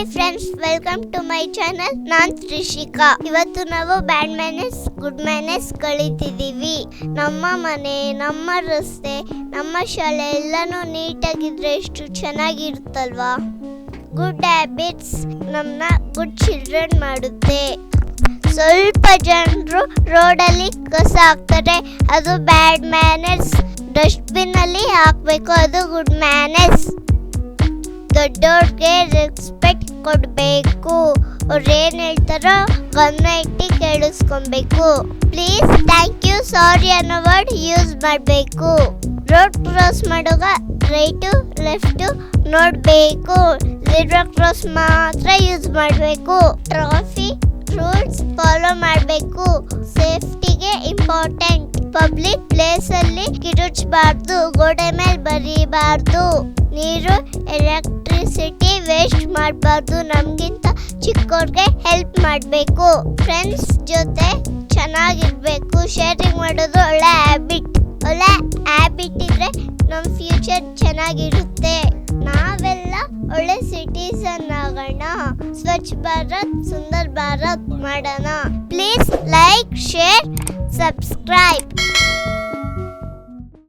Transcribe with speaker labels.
Speaker 1: Hi friends, welcome to my channel. ನಾನ್ ತ್ರಿಷಿಕಾ. ಇವತ್ತು ನಾವು ಬ್ಯಾಡ್ ಮ್ಯಾನರ್ಸ್ ಗುಡ್ ಮ್ಯಾನರ್ಸ್ ಕಲಿತಿದ್ದೀವಿ. ನಮ್ಮ ಮನೆ, ನಮ್ಮ ರಸ್ತೆ, ನಮ್ಮ ಶಾಲೆ ಎಲ್ಲಾನು ನೀಟಾಗಿದ್ರೆ ಎಷ್ಟು ಚೆನ್ನಾಗಿರುತ್ತಲ್ವಾ. ಗುಡ್ ಹ್ಯಾಬಿಟ್ಸ್ ನಮ್ಮನ್ನ ಗುಡ್ ಚಿಲ್ಡ್ರನ್ ಮಾಡುತ್ತೆ. ಸ್ವಲ್ಪ ಜನರು ರೋಡಲ್ಲಿ ಕಸ ಹಾಕ್ತಾರೆ, ಅದು ಬ್ಯಾಡ್ ಮ್ಯಾನರ್ಸ್. ಡಸ್ಟ್ಬಿನ್ ಅಲ್ಲಿ ಹಾಕ್ಬೇಕು, ಅದು ಗುಡ್ ಮ್ಯಾನರ್ಸ್. ದೊಡ್ಡವ್ರಿಗೆ ರೆಸ್ಪೆಕ್ಟ್ ಕೊಡಬೇಕು, ಅವ್ರು ಏನು ಹೇಳ್ತಾರೋ ಗಮನ ಇಟ್ಟು ಕೇಳಿಸ್ಕೊಬೇಕು. ಪ್ಲೀಸ್, ಥ್ಯಾಂಕ್ ಯು, ಸಾರಿ ಅನ್ನೋ ವರ್ಡ್ ಯೂಸ್ ಮಾಡಬೇಕು. ರೋಡ್ ಕ್ರಾಸ್ ಮಾಡುವಾಗ ರೈಟು ಲೆಫ್ಟು ನೋಡಬೇಕು. ಝೀಬ್ರಾ ಕ್ರಾಸ್ ಮಾತ್ರ ಯೂಸ್ ಮಾಡಬೇಕು. ಟ್ರಾಫಿಕ್ ರೂಲ್ಸ್ ಫಾಲೋ ಮಾಡಬೇಕು. ಸೇಫ್ಟಿಗೆ ಇಂಪಾರ್ಟೆಂಟ್. ಪಬ್ಲಿಕ್ ಪ್ಲೇಸ್ ಅಲ್ಲಿ ಕಿರುಚಬಾರ್ದು, ಗೋಡೆ ಮೇಲೆ ಬರೀಬಾರ್ದು. ನೀರು, ಎಲೆಕ್ಟ್ರಿಸಿಟಿ ವೇಸ್ಟ್ ಮಾಡಬಾರ್ದು. ನಮಗಿಂತ ಚಿಕ್ಕವ್ರಿಗೆ ಹೆಲ್ಪ್ ಮಾಡಬೇಕು. ಫ್ರೆಂಡ್ಸ್ ಜೊತೆ ಚೆನ್ನಾಗಿರ್ಬೇಕು. ಶೇರಿಂಗ್ ಮಾಡೋದು ಒಳ್ಳೆ ಹ್ಯಾಬಿಟ್. ಒಳ್ಳೆ ಹ್ಯಾಬಿಟ್ ಇದ್ರೆ ನಮ್ಮ ಫ್ಯೂಚರ್ ಚೆನ್ನಾಗಿರುತ್ತೆ. ನಾವೆಲ್ಲ ಒಳ್ಳೆ ಸಿಟಿಸನ್ ಆಗೋಣ. ಸ್ವಚ್ಛ ಭಾರತ್, ಸುಂದರ್ ಭಾರತ್ ಮಾಡೋಣ. Please like, share, subscribe.